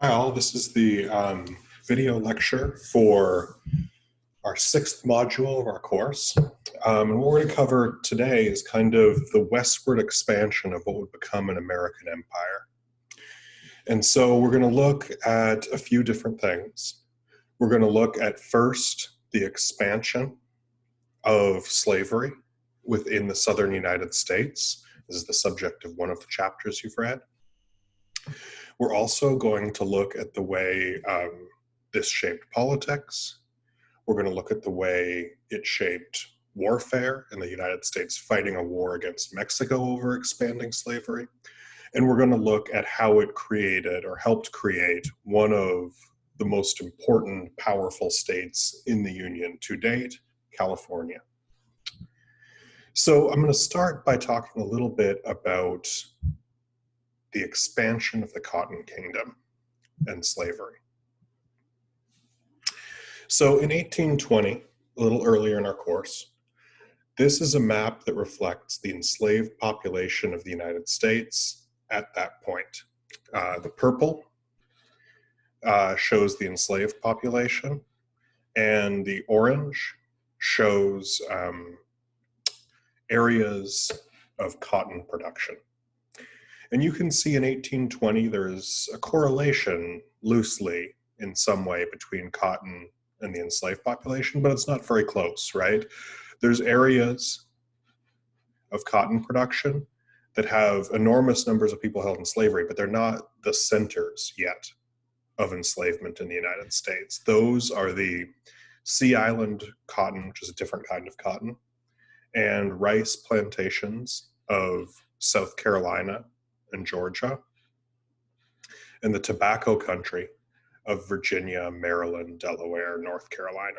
Hi all, this is the video lecture for our sixth module of our course. And what we're going to cover today is kind of the westward expansion of what would become an American empire. And so we're going to look at a few different things. We're going to look at first the expansion of slavery within the southern United States. This is the subject of one of the chapters you've read. We're also going to look at the way this shaped politics. We're going to look at the way it shaped warfare in the United States fighting a war against Mexico over expanding slavery. And we're going to look at how it created or helped create one of the most important, powerful states in the Union to date, California. So I'm going to start by talking a little bit about the expansion of the Cotton Kingdom and slavery. So in 1820, a little earlier in our course, this is a map that reflects the enslaved population of the United States at that point. The purple shows the enslaved population, and the orange shows areas of cotton production. And you can see in 1820 there's a correlation loosely in some way between cotton and the enslaved population, but it's not very close, right? There's areas of cotton production that have enormous numbers of people held in slavery, but they're not the centers yet of enslavement in the United States. Those are the Sea Island cotton, which is a different kind of cotton, and rice plantations of South Carolina and Georgia, and the tobacco country of Virginia, Maryland, Delaware, North Carolina.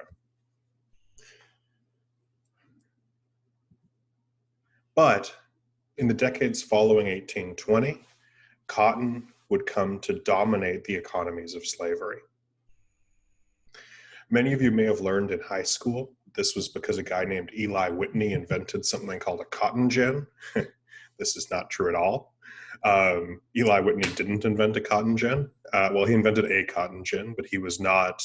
But in the decades following 1820, cotton would come to dominate the economies of slavery. Many of you may have learned in high school, this was because a guy named Eli Whitney invented something called a cotton gin. This is not true at all. Eli Whitney didn't invent a cotton gin. Well, he invented a cotton gin, but he was not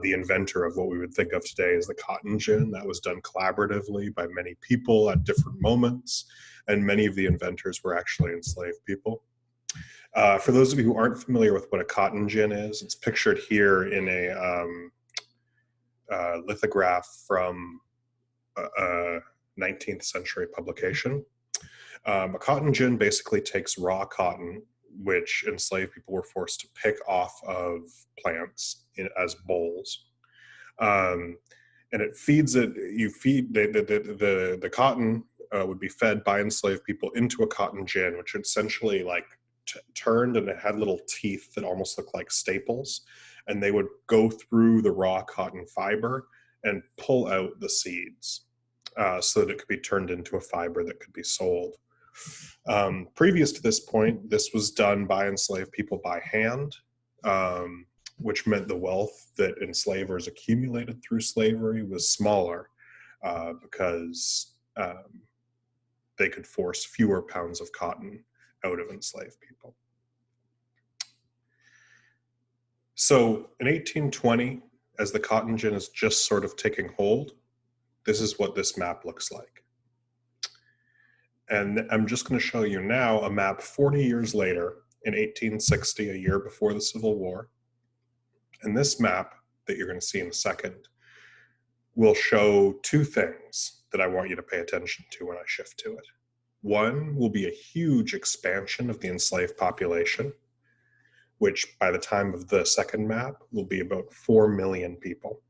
the inventor of what we would think of today as the cotton gin. That was done collaboratively by many people at different moments, and many of the inventors were actually enslaved people. For those of you who aren't familiar with what a cotton gin is, it's pictured here in a lithograph from a 19th century publication. A cotton gin basically takes raw cotton, which enslaved people were forced to pick off of plants as bolls. And it feeds it, you feed the cotton would be fed by enslaved people into a cotton gin, which essentially like turned, and it had little teeth that almost looked like staples. And they would go through the raw cotton fiber and pull out the seeds so that it could be turned into a fiber that could be sold. Previous to this point, this was done by enslaved people by hand, which meant the wealth that enslavers accumulated through slavery was smaller because they could force fewer pounds of cotton out of enslaved people. So in 1820, as the cotton gin is just sort of taking hold, this is what this map looks like. And I'm just going to show you now a map 40 years later in 1860, a year before the Civil War. And this map that you're going to see in a second will show two things that I want you to pay attention to when I shift to it. One will be a huge expansion of the enslaved population, which by the time of the second map will be about 4 million people.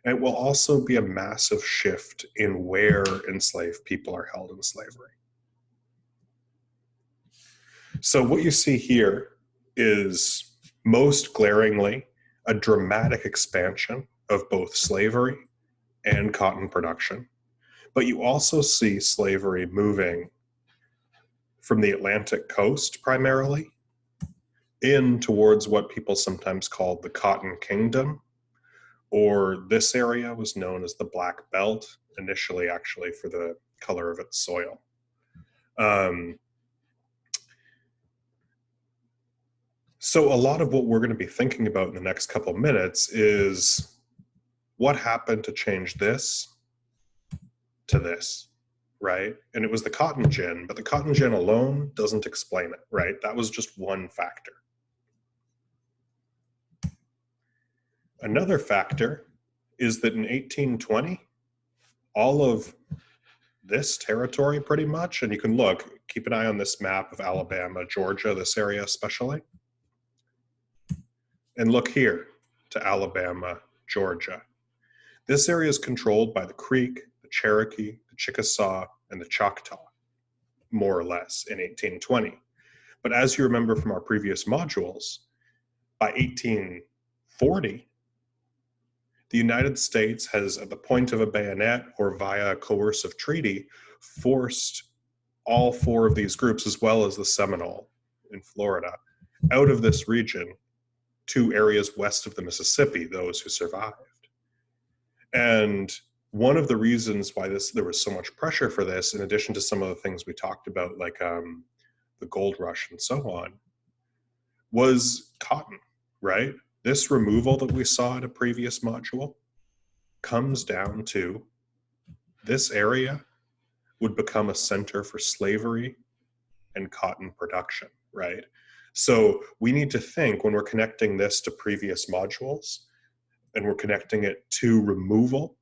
And it will also be a massive shift in where enslaved people are held in slavery. So what you see here is most glaringly a dramatic expansion of both slavery and cotton production. But you also see slavery moving from the Atlantic coast primarily in towards what people sometimes called the Cotton Kingdom, or this area was known as the Black Belt, initially actually for the color of its soil. So a lot of what we're going to be thinking about in the next couple of minutes is what happened to change this to this, right? And it was the cotton gin, but the cotton gin alone doesn't explain it, right? That was just one factor. Another factor is that in 1820, all of this territory pretty much, and you can look, keep an eye on this map of Alabama, Georgia, this area especially, and look here to Alabama, Georgia. This area is controlled by the Creek, the Cherokee, the Chickasaw, and the Choctaw, more or less, in 1820. But as you remember from our previous modules, by 1840, the United States has, at the point of a bayonet or via a coercive treaty, forced all four of these groups, as well as the Seminole in Florida, out of this region to areas west of the Mississippi, those who survived. And one of the reasons why there was so much pressure for this, in addition to some of the things we talked about, like the gold rush and so on, was cotton, right? This removal that we saw in a previous module comes down to this area would become a center for slavery and cotton production, right? So we need to think, when we're connecting this to previous modules and we're connecting it to removal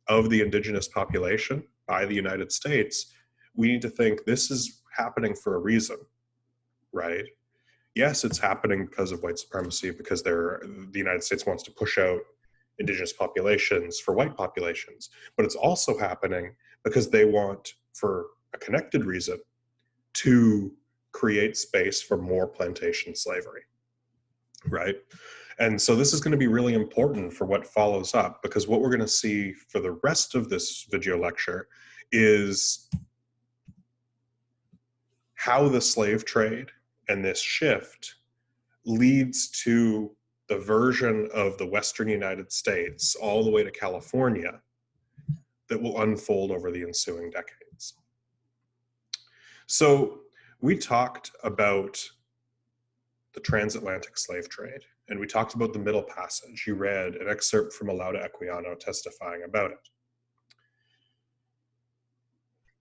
of the indigenous population by the United States, we need to think this is happening for a reason, right? Yes, it's happening because of white supremacy, because the United States wants to push out indigenous populations for white populations, but it's also happening because they want, for a connected reason, to create space for more plantation slavery, right? And so this is going to be really important for what follows up, because what we're going to see for the rest of this video lecture is how the slave trade and this shift leads to the version of the Western United States all the way to California that will unfold over the ensuing decades. So we talked about the transatlantic slave trade, and we talked about the Middle Passage. You read an excerpt from Olaudah Equiano testifying about it.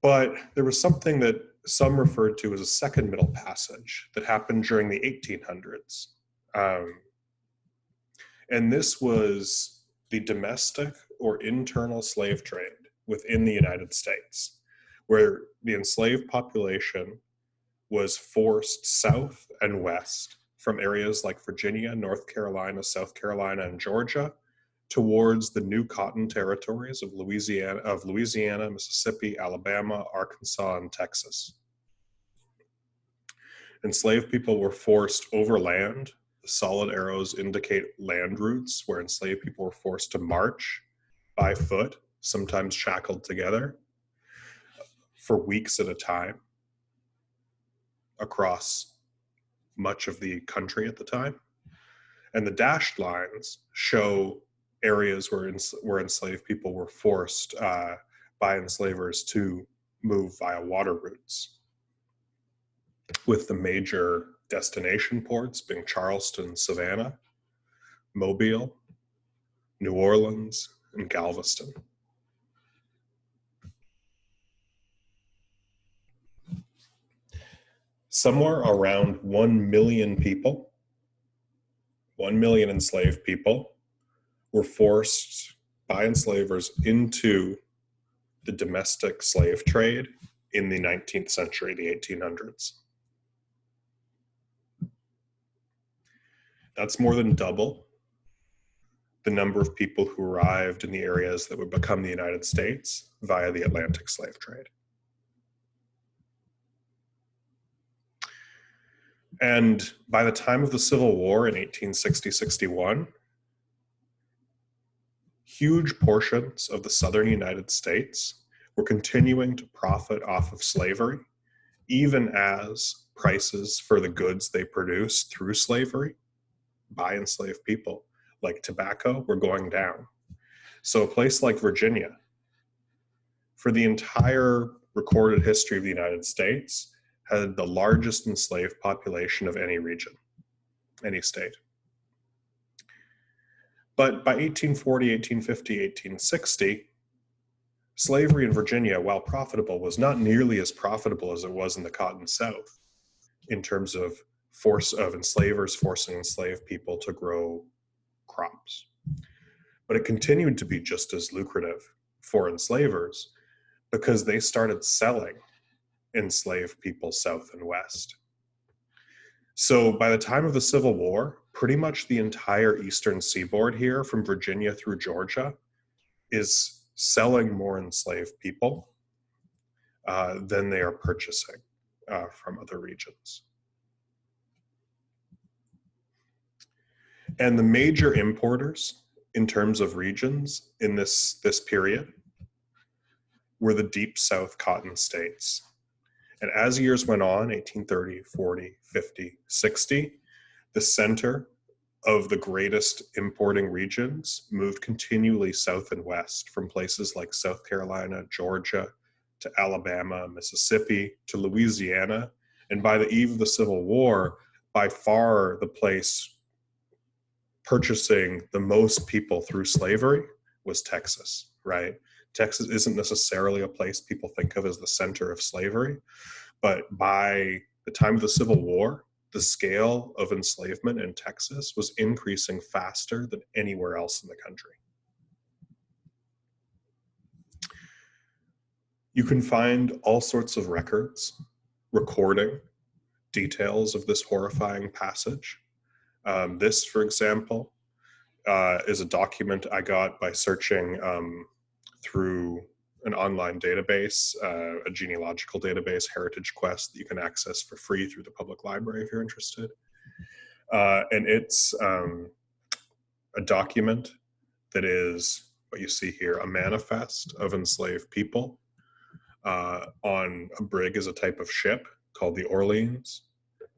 But there was something that some referred to as a second Middle Passage that happened during the 1800s. And this was the domestic or internal slave trade within the United States, where the enslaved population was forced south and west from areas like Virginia, North Carolina, South Carolina, and Georgia towards the new cotton territories of Louisiana, Mississippi, Alabama, Arkansas, and Texas. Enslaved people were forced overland. The solid arrows indicate land routes where enslaved people were forced to march by foot, sometimes shackled together, for weeks at a time across much of the country at the time. And the dashed lines show areas where enslaved people were forced by enslavers to move via water routes, with the major destination ports being Charleston, Savannah, Mobile, New Orleans, and Galveston. Somewhere around 1 million people, 1 million enslaved people, were forced by enslavers into the domestic slave trade in the 19th century, the 1800s. That's more than double the number of people who arrived in the areas that would become the United States via the Atlantic slave trade. And by the time of the Civil War in 1860-61, huge portions of the southern United States were continuing to profit off of slavery, even as prices for the goods they produced through slavery by enslaved people, like tobacco, were going down. So a place like Virginia, for the entire recorded history of the United States, had the largest enslaved population of any region. any state. But by 1840, 1850, 1860, slavery in Virginia, while profitable, was not nearly as profitable as it was in the Cotton South in terms of force of enslavers forcing enslaved people to grow crops. But it continued to be just as lucrative for enslavers because they started selling enslaved people south and west. So by the time of the Civil War, pretty much the entire eastern seaboard here, from Virginia through Georgia, is selling more enslaved people than they are purchasing from other regions. And the major importers in terms of regions in this period were the Deep South cotton states. And as years went on, 1830, 40, 50, 60, the center of the greatest importing regions moved continually south and west from places like South Carolina, Georgia, to Alabama, Mississippi, to Louisiana. And by the eve of the Civil War, by far the place purchasing the most people through slavery was Texas, right? Texas isn't necessarily a place people think of as the center of slavery, but by the time of the Civil War, the scale of enslavement in Texas was increasing faster than anywhere else in the country. You can find all sorts of records recording details of this horrifying passage. This, for example, is a document I got by searching through an online database, a genealogical database, Heritage Quest, that you can access for free through the public library if you're interested. And it's a document that is what you see here, a manifest of enslaved people on a brig as a type of ship called the Orleans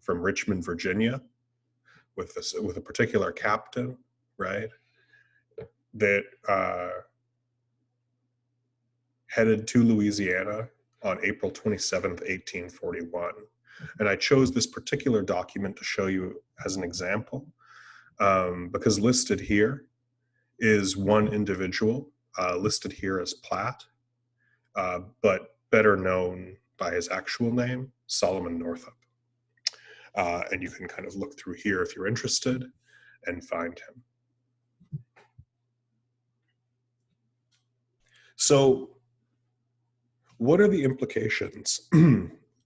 from Richmond, Virginia, with a particular captain, right, that headed to Louisiana on April 27th, 1841. And I chose this particular document to show you as an example because listed here is one individual, listed here as Platt, but better known by his actual name, Solomon Northup. And you can kind of look through here if you're interested and find him. So what are the implications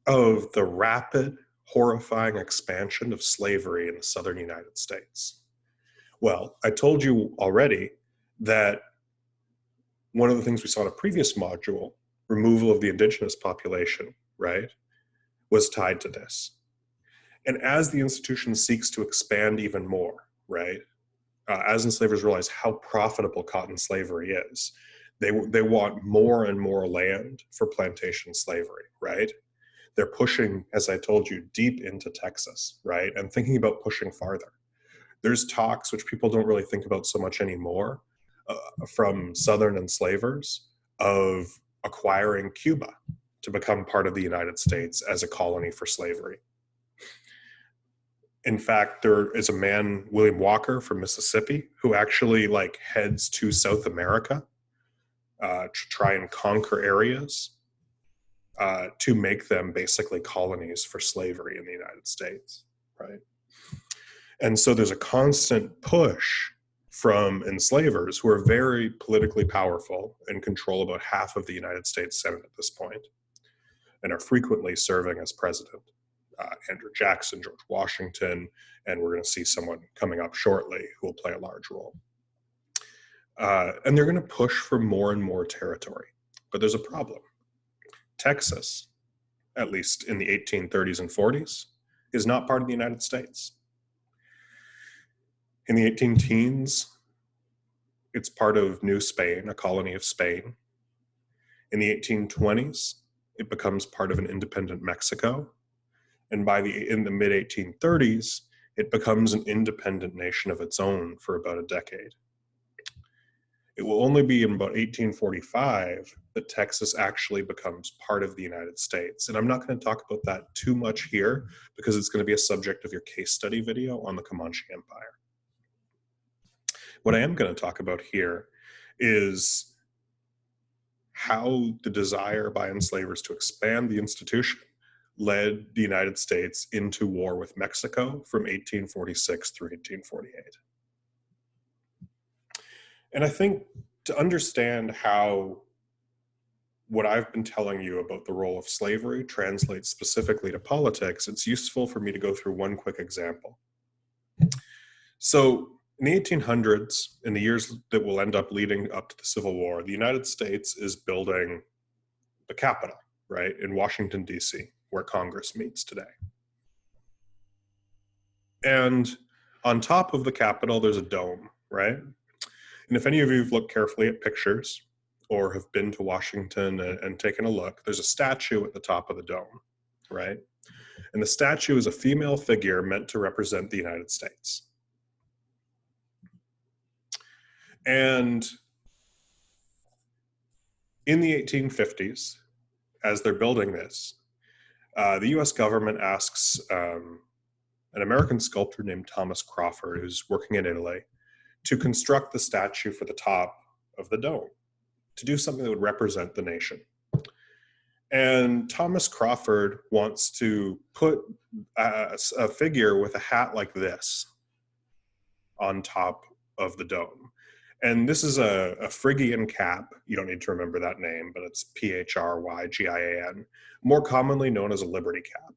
of the rapid, horrifying expansion of slavery in the southern United States? Well, I told you already that one of the things we saw in a previous module, removal of the indigenous population, right, was tied to this. And as the institution seeks to expand even more, right, as enslavers realize how profitable cotton slavery is, they want more and more land for plantation slavery, right? They're pushing, as I told you, deep into Texas, right? And thinking about pushing farther. There's talks, which people don't really think about so much anymore, from Southern enslavers of acquiring Cuba to become part of the United States as a colony for slavery. In fact, there is a man, William Walker from Mississippi, who actually heads to South America to try and conquer areas to make them basically colonies for slavery in the United States, right? And so there's a constant push from enslavers who are very politically powerful and control about half of the United States Senate at this point and are frequently serving as president. Andrew Jackson, George Washington, and we're going to see someone coming up shortly who will play a large role. And they're going to push for more and more territory. But there's a problem. Texas, at least in the 1830s and 40s, is not part of the United States. In the 18 teens, it's part of New Spain, a colony of Spain. In the 1820s, it becomes part of an independent Mexico. And in the mid-1830s, it becomes an independent nation of its own for about a decade. It will only be in about 1845 that Texas actually becomes part of the United States. And I'm not going to talk about that too much here because it's going to be a subject of your case study video on the Comanche Empire. What I am going to talk about here is how the desire by enslavers to expand the institution led the United States into war with Mexico from 1846 through 1848. And I think to understand how what I've been telling you about the role of slavery translates specifically to politics, it's useful for me to go through one quick example. So in the 1800s, in the years that will end up leading up to the Civil War, the United States is building the Capitol, right, in Washington, D.C., where Congress meets today. And on top of the Capitol, there's a dome, right? And if any of you have looked carefully at pictures or have been to Washington and taken a look, there's a statue at the top of the dome, right? And the statue is a female figure meant to represent the United States. And in the 1850s, as they're building this, the US government asks an American sculptor named Thomas Crawford, who's working in Italy, to construct the statue for the top of the dome, to do something that would represent the nation. And Thomas Crawford wants to put a figure with a hat like this on top of the dome. And this is a Phrygian cap. You don't need to remember that name, but it's Phrygian, more commonly known as a liberty cap.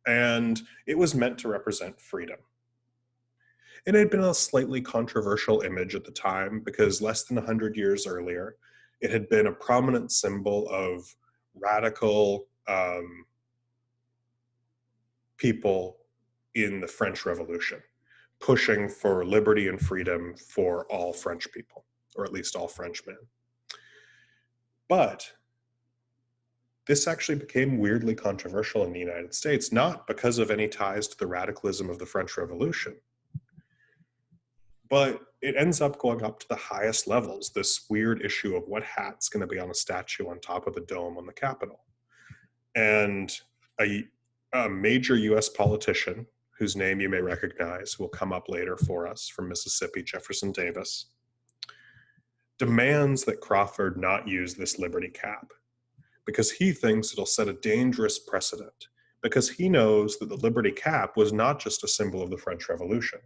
And it was meant to represent freedom. It had been a slightly controversial image at the time because less than 100 years earlier, it had been a prominent symbol of radical people in the French Revolution, pushing for liberty and freedom for all French people, or at least all Frenchmen. But this actually became weirdly controversial in the United States, not because of any ties to the radicalism of the French Revolution, but it ends up going up to the highest levels, this weird issue of what hat's going to be on a statue on top of the dome on the Capitol. And a major US politician, whose name you may recognize, will come up later for us, from Mississippi, Jefferson Davis, demands that Crawford not use this liberty cap because he thinks it'll set a dangerous precedent, because he knows that the liberty cap was not just a symbol of the French Revolution,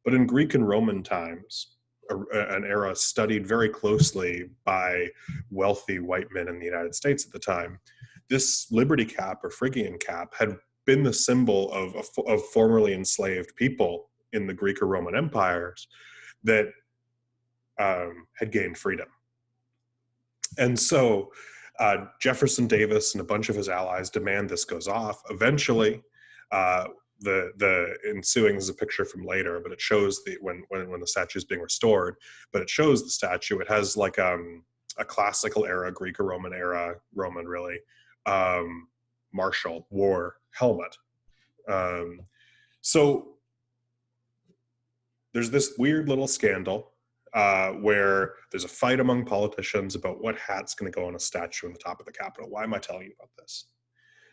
but in Greek and Roman times, an era studied very closely by wealthy white men in the United States at the time, this liberty cap or Phrygian cap had been the symbol of formerly enslaved people in the Greek or Roman empires that had gained freedom. And so Jefferson Davis and a bunch of his allies demand this goes off. Eventually, the ensuing is a picture from later, but it shows when the statue is being restored, but it shows the statue. It has like a classical era, Greek or Roman era, Roman really, martial war helmet. So there's this weird little scandal where there's a fight among politicians about what hat's going to go on a statue on the top of the Capitol. Why am I telling you about this?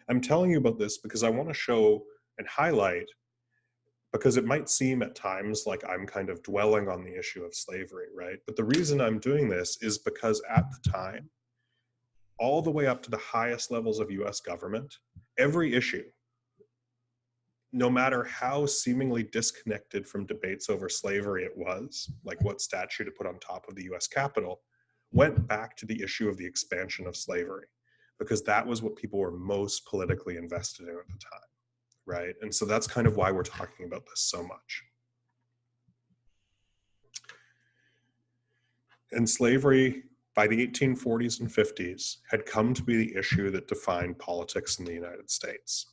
I'm telling you about this because I want to show and highlight, because it might seem at times like I'm kind of dwelling on the issue of slavery, right? But the reason I'm doing this is because at the time, all the way up to the highest levels of US government, every issue, no matter how seemingly disconnected from debates over slavery it was, like what statue to put on top of the US Capitol, went back to the issue of the expansion of slavery, because that was what people were most politically invested in at the time, right? And so that's kind of why we're talking about this so much. And slavery, by the 1840s and 50s, had come to be the issue that defined politics in the United States.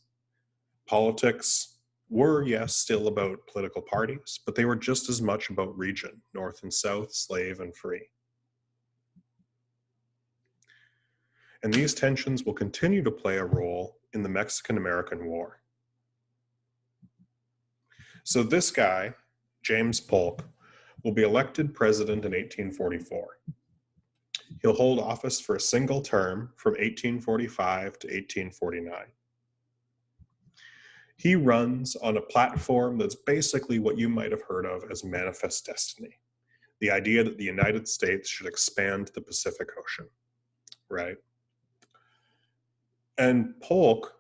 Politics were, yes, still about political parties, but they were just as much about region, North and South, slave and free. And these tensions will continue to play a role in the Mexican-American War. So this guy, James Polk, will be elected president in 1844. He'll hold office for a single term from 1845 to 1849. He runs on a platform that's basically what you might have heard of as Manifest Destiny, the idea that the United States should expand the Pacific Ocean, right? And Polk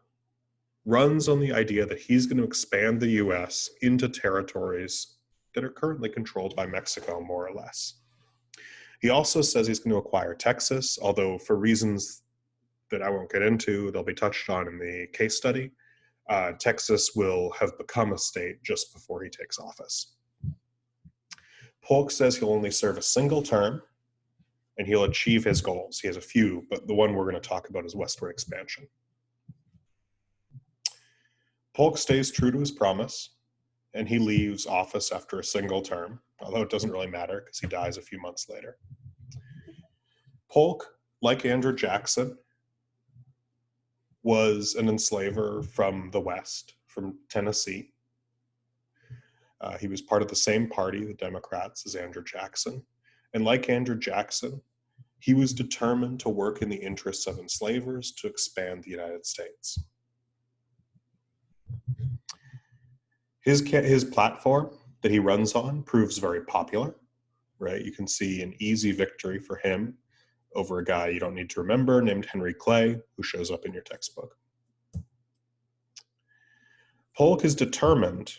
runs on the idea that he's going to expand the US into territories that are currently controlled by Mexico, more or less. He also says he's going to acquire Texas, although for reasons that I won't get into, they'll be touched on in the case study. Texas will have become a state just before he takes office. Polk says he'll only serve a single term and he'll achieve his goals. He has a few, but the one we're going to talk about is westward expansion. Polk stays true to his promise, and he leaves office after a single term, although it doesn't really matter because he dies a few months later. Polk, like Andrew Jackson, was an enslaver from the West, from Tennessee. He was part of the same party, the Democrats, as Andrew Jackson. And like Andrew Jackson, he was determined to work in the interests of enslavers to expand the United States. His platform that he runs on proves very popular, right? You can see an easy victory for him over a guy you don't need to remember named Henry Clay, who shows up in your textbook. Polk is determined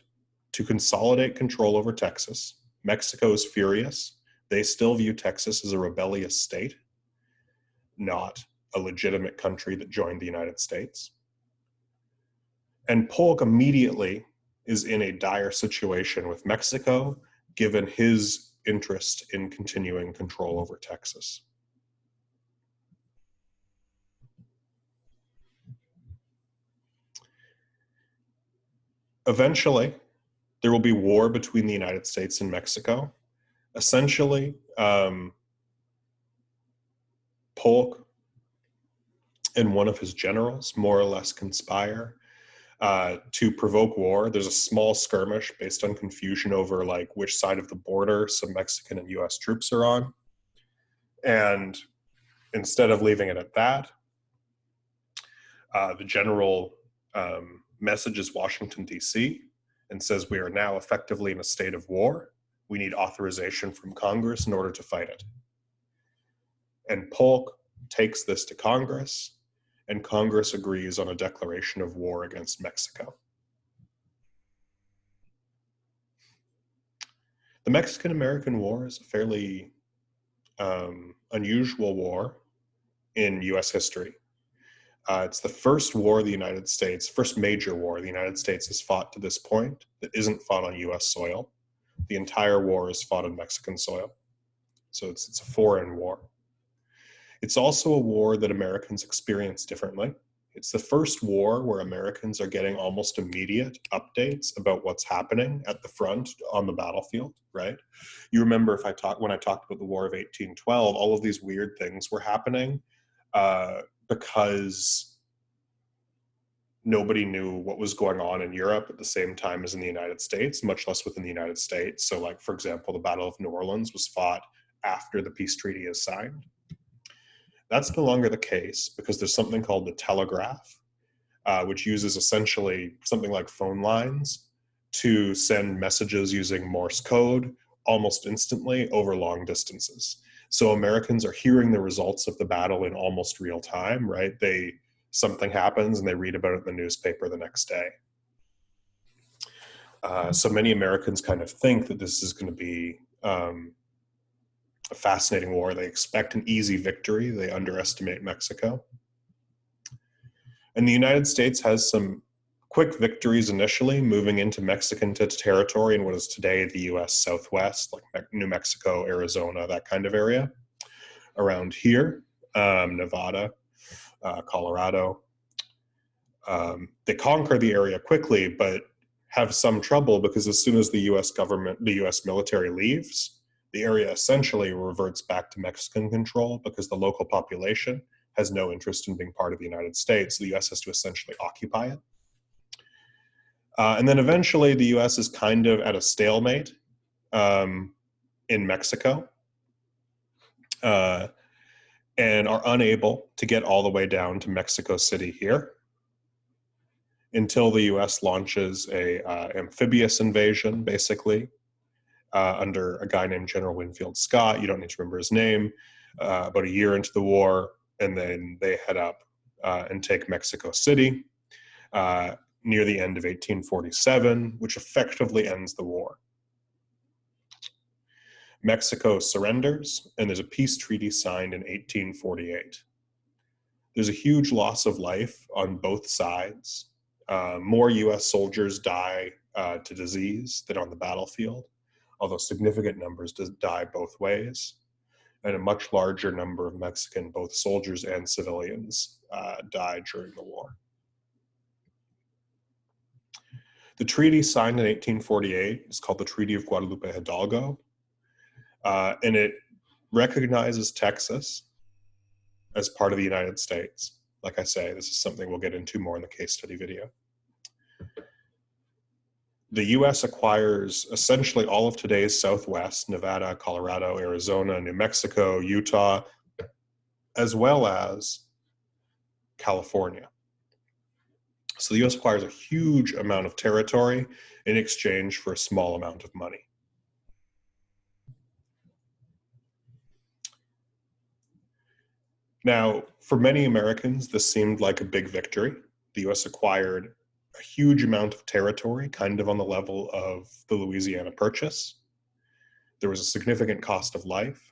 to consolidate control over Texas. Mexico is furious. They still view Texas as a rebellious state, not a legitimate country that joined the United States. And Polk immediately is in a dire situation with Mexico, given his interest in continuing control over Texas. Eventually, there will be war between the United States and Mexico. Essentially, Polk and one of his generals more or less conspire to provoke war. There's a small skirmish based on confusion over like which side of the border some Mexican and US troops are on. And instead of leaving it at that, the general messages Washington, D.C. and says we are now effectively in a state of war. We need authorization from Congress in order to fight it. And Polk takes this to Congress, and Congress agrees on a declaration of war against Mexico. The Mexican-American War is a fairly unusual war in US history. It's the first war the United States, first major war the United States has fought to this point that isn't fought on US soil. The entire war is fought on Mexican soil. So it's a foreign war. It's also a war that Americans experience differently. It's the first war where Americans are getting almost immediate updates about what's happening at the front on the battlefield, right? You remember when I talked about the War of 1812, all of these weird things were happening because nobody knew what was going on in Europe at the same time as in the United States, much less within the United States. So like, for example, the Battle of New Orleans was fought after the peace treaty is signed. That's no longer the case because there's something called the telegraph, which uses essentially something like phone lines to send messages using Morse code almost instantly over long distances. So Americans are hearing the results of the battle in almost real time, right? Something happens and they read about it in the newspaper the next day. So many Americans kind of think that this is going to be a fascinating war. They expect an easy victory. They underestimate Mexico. And the United States has some quick victories initially, moving into Mexican territory in what is today the US Southwest, like New Mexico, Arizona, that kind of area. Around here, Nevada, Colorado. They conquer the area quickly, but have some trouble because as soon as the US government, the US military leaves, the area essentially reverts back to Mexican control because the local population has no interest in being part of the United States. The US has to essentially occupy it. And then eventually the US is kind of at a stalemate in Mexico and are unable to get all the way down to Mexico City here until the US launches a amphibious invasion, basically, under a guy named General Winfield Scott. You don't need to remember his name. About a year into the war, and then they head up and take Mexico City near the end of 1847, which effectively ends the war. Mexico surrenders, and there's a peace treaty signed in 1848. There's a huge loss of life on both sides. More US soldiers die to disease than on the battlefield, although significant numbers die both ways. And a much larger number of Mexican, both soldiers and civilians, died during the war. The treaty signed in 1848 is called the Treaty of Guadalupe Hidalgo, and it recognizes Texas as part of the United States. Like I say, this is something we'll get into more in the case study video. The US acquires essentially all of today's Southwest, Nevada, Colorado, Arizona, New Mexico, Utah, as well as California. So the US acquires a huge amount of territory in exchange for a small amount of money. Now, for many Americans, this seemed like a big victory. The US acquired a huge amount of territory, kind of on the level of the Louisiana Purchase. There was a significant cost of life.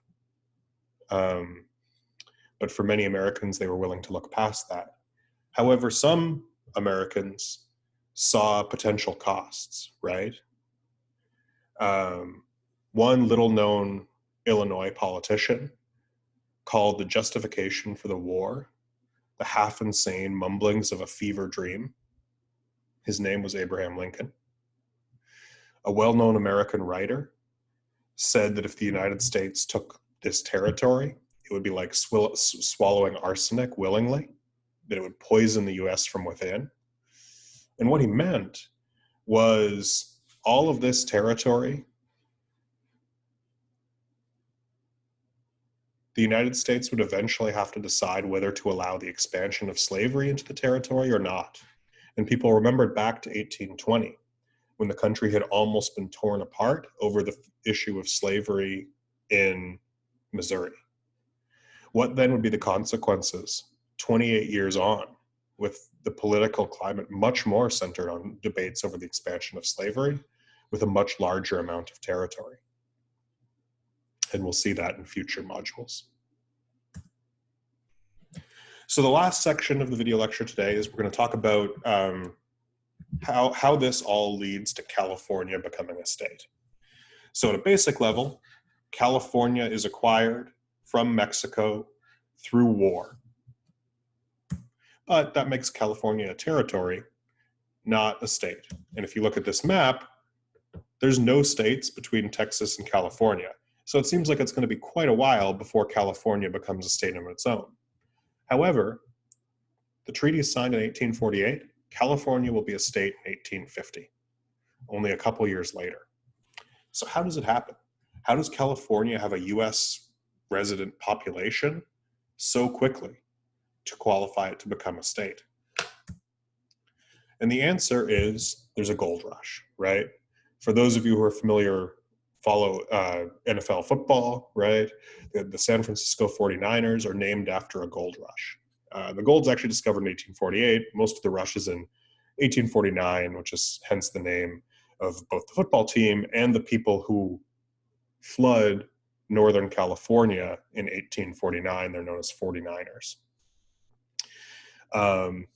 But for many Americans, they were willing to look past that. However, some Americans saw potential costs, right? One little-known Illinois politician called the justification for the war the half-insane mumblings of a fever dream. His name was Abraham Lincoln. A well-known American writer said that if the United States took this territory, it would be like swallowing arsenic willingly, that it would poison the US from within. And what he meant was all of this territory, the United States would eventually have to decide whether to allow the expansion of slavery into the territory or not. And people remembered back to 1820, when the country had almost been torn apart over the issue of slavery in Missouri. What then would be the consequences 28 years on, with the political climate much more centered on debates over the expansion of slavery with a much larger amount of territory? And we'll see that in future modules. So the last section of the video lecture today is we're going to talk about how this all leads to California becoming a state. So at a basic level, California is acquired from Mexico through war. But that makes California a territory, not a state. And if you look at this map, there's no states between Texas and California. So it seems like it's going to be quite a while before California becomes a state on its own. However, the treaty is signed in 1848. California will be a state in 1850, only a couple years later. So how does it happen? How does California have a US resident population so quickly to qualify it to become a state? And the answer is there's a gold rush, right? For those of you who are familiar, follow NFL football, right? The San Francisco 49ers are named after a gold rush. The gold's actually discovered in 1848. Most of the rush is in 1849, which is hence the name of both the football team and the people who flood Northern California in 1849. They're known as 49ers.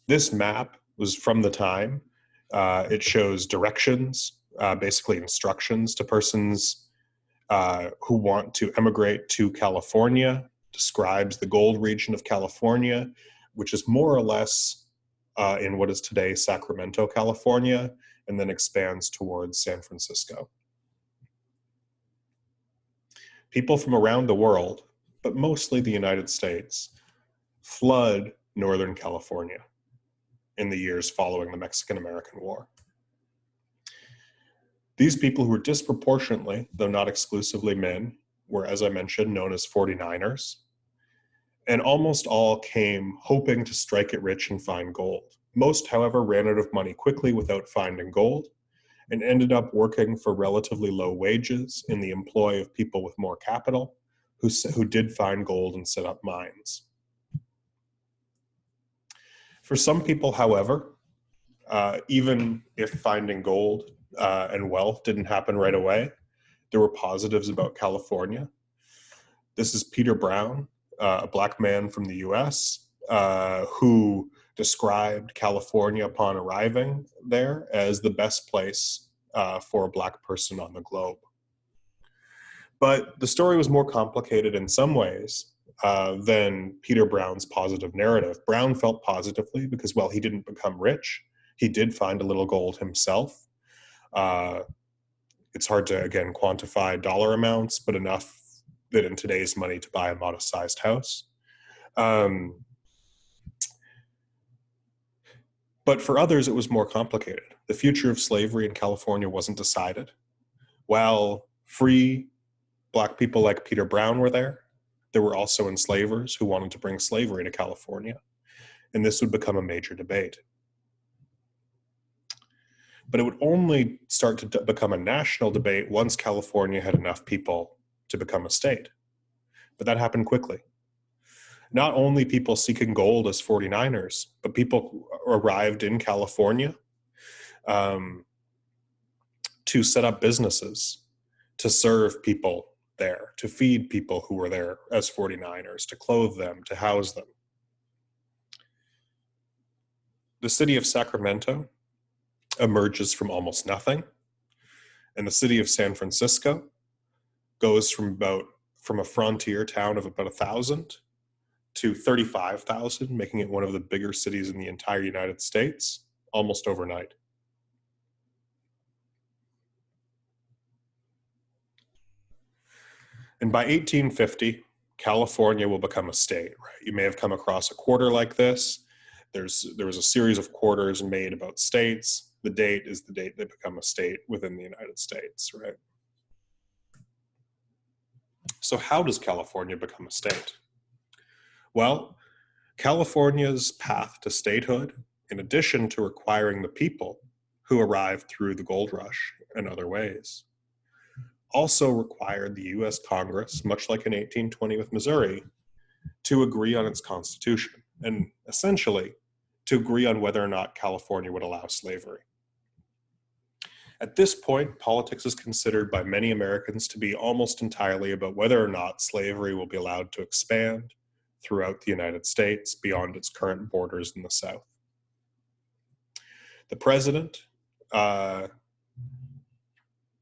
This map was from the time. It shows directions, basically instructions to persons who want to emigrate to California, describes the gold region of California, which is more or less in what is today Sacramento, California, and then expands towards San Francisco. People from around the world, but mostly the United States, flood Northern California in the years following the Mexican-American War. These people, who were disproportionately, though not exclusively, men, were, as I mentioned, known as 49ers, and almost all came hoping to strike it rich and find gold. Most, however, ran out of money quickly without finding gold, and ended up working for relatively low wages in the employ of people with more capital who did find gold and set up mines. For some people, however, even if finding gold and wealth didn't happen right away, there were positives about California. This is Peter Brown, a Black man from the US, who described California upon arriving there as the best place for a Black person on the globe. But the story was more complicated in some ways than Peter Brown's positive narrative. Brown felt positively because, well, he didn't become rich. He did find a little gold himself. It's hard to, again, quantify dollar amounts, but enough that in today's money to buy a modest-sized house. But for others, it was more complicated. The future of slavery in California wasn't decided. While free Black people like Peter Brown were there were also enslavers who wanted to bring slavery to California, and this would become a major debate. But it would only start to become a national debate once California had enough people to become a state. But that happened quickly. Not only people seeking gold as 49ers, but people arrived in California to set up businesses, to serve people there, to feed people who were there as 49ers, to clothe them, to house them. The city of Sacramento emerges from almost nothing, and the city of San Francisco goes from a frontier town of about 1,000 to 35,000, making it one of the bigger cities in the entire United States almost overnight. And by 1850, California will become a state, right? You may have come across a quarter like this. There was a series of quarters made about states. The date is the date they become a state within the United States, right? So how does California become a state? Well, California's path to statehood, in addition to requiring the people who arrived through the gold rush and other ways, also required the US Congress, much like in 1820 with Missouri, to agree on its constitution, and essentially to agree on whether or not California would allow slavery. At this point, politics is considered by many Americans to be almost entirely about whether or not slavery will be allowed to expand throughout the United States beyond its current borders in the South. The president,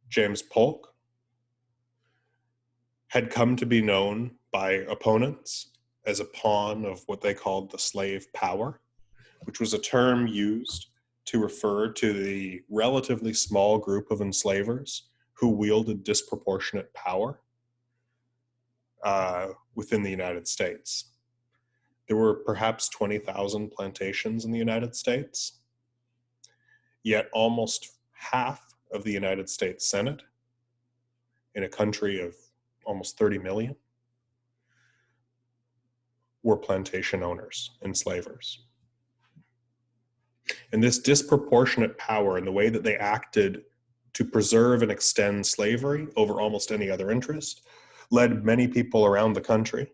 James Polk, had come to be known by opponents as a pawn of what they called the slave power, which was a term used to refer to the relatively small group of enslavers who wielded disproportionate power within the United States. There were perhaps 20,000 plantations in the United States, yet almost half of the United States Senate, in a country of almost 30 million, were plantation owners, enslavers. And this disproportionate power and the way that they acted to preserve and extend slavery over almost any other interest led many people around the country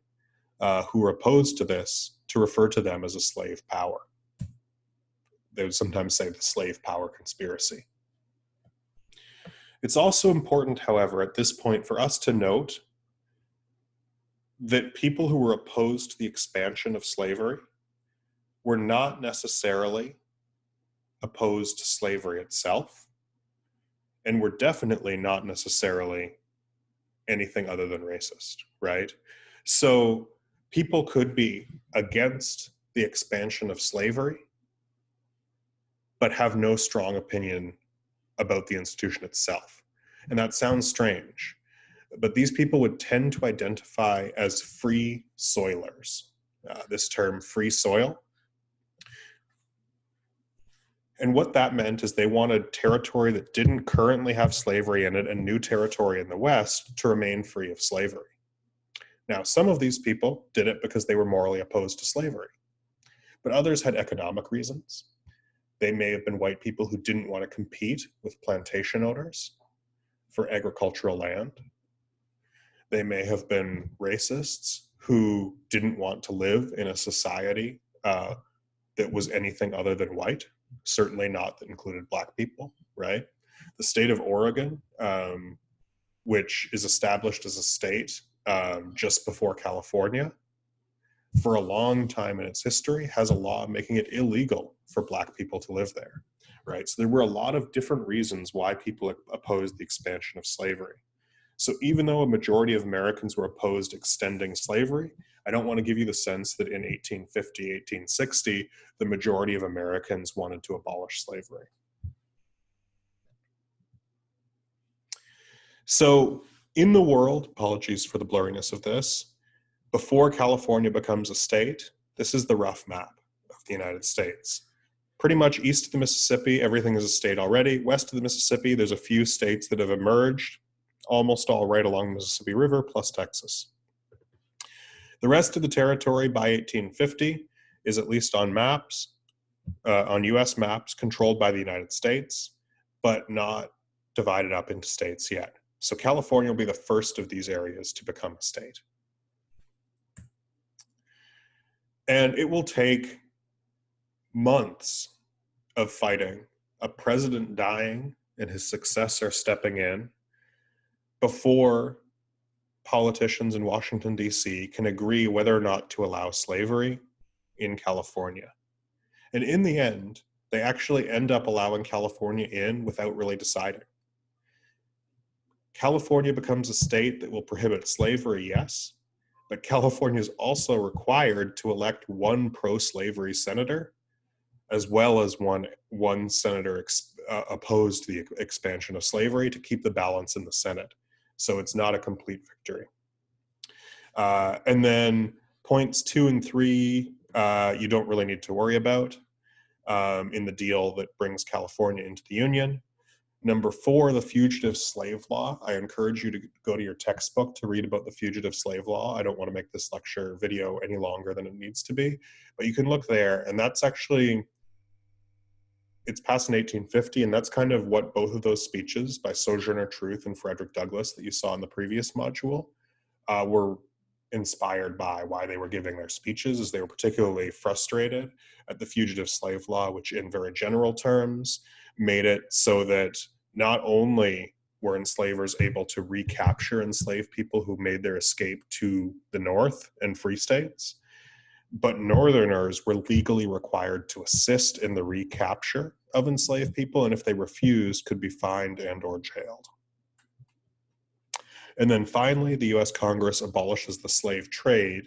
who were opposed to this to refer to them as a slave power. They would sometimes say the slave power conspiracy. It's also important, however, at this point for us to note that people who were opposed to the expansion of slavery were not necessarily opposed to slavery itself, and were definitely not necessarily anything other than racist, right? So people could be against the expansion of slavery, but have no strong opinion about the institution itself. And that sounds strange, but these people would tend to identify as free soilers. This term, free soil, And what that meant is they wanted territory that didn't currently have slavery in it and new territory in the West to remain free of slavery. Now, some of these people did it because they were morally opposed to slavery, but others had economic reasons. They may have been white people who didn't want to compete with plantation owners for agricultural land. They may have been racists who didn't want to live in a society that was anything other than white, certainly not that included Black people, right? The state of Oregon, which is established as a state just before California, for a long time in its history, has a law making it illegal for Black people to live there, right? So there were a lot of different reasons why people opposed the expansion of slavery. So even though a majority of Americans were opposed extending slavery, I don't want to give you the sense that in 1850, 1860, the majority of Americans wanted to abolish slavery. So in the world, apologies for the blurriness of this, before California becomes a state, this is the rough map of the United States. Pretty much east of the Mississippi, everything is a state already. West of the Mississippi, there's a few states that have emerged, almost all right along the Mississippi River, plus Texas. The rest of the territory by 1850 is, at least on maps, on US maps, controlled by the United States, but not divided up into states yet. So California will be the first of these areas to become a state. And it will take months of fighting, a president dying and his successor stepping in, before politicians in Washington, D.C. can agree whether or not to allow slavery in California. And in the end, they actually end up allowing California in without really deciding. California becomes a state that will prohibit slavery, yes, but California is also required to elect one pro-slavery senator, as well as one senator opposed to the expansion of slavery, to keep the balance in the Senate. So it's not a complete victory. And then points 2 and 3, you don't really need to worry about in the deal that brings California into the Union. Number 4, the Fugitive Slave Law. I encourage you to go to your textbook to read about the Fugitive Slave Law. I don't want to make this lecture video any longer than it needs to be, but you can look there, and that's actually, it's passed in 1850, and that's kind of what both of those speeches by Sojourner Truth and Frederick Douglass that you saw in the previous module were inspired by. Why they were giving their speeches is they were particularly frustrated at the Fugitive Slave Law, which in very general terms made it so that not only were enslavers able to recapture enslaved people who made their escape to the North and free states, but Northerners were legally required to assist in the recapture of enslaved people, and if they refused, could be fined and or jailed. And then finally, the US Congress abolishes the slave trade,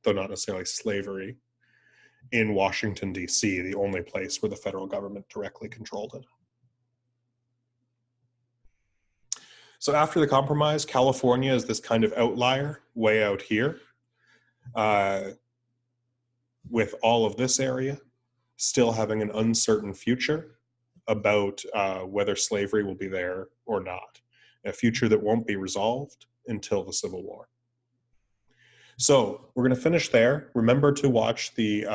though not necessarily slavery, in Washington, D.C., the only place where the federal government directly controlled it. So after the compromise, California is this kind of outlier way out here, with all of this area still having an uncertain future about whether slavery will be there or not, a future that won't be resolved until the Civil War. So we're going to finish there. Remember to watch the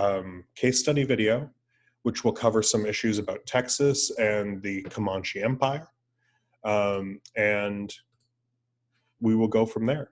case study video, which will cover some issues about Texas and the Comanche Empire. And we will go from there.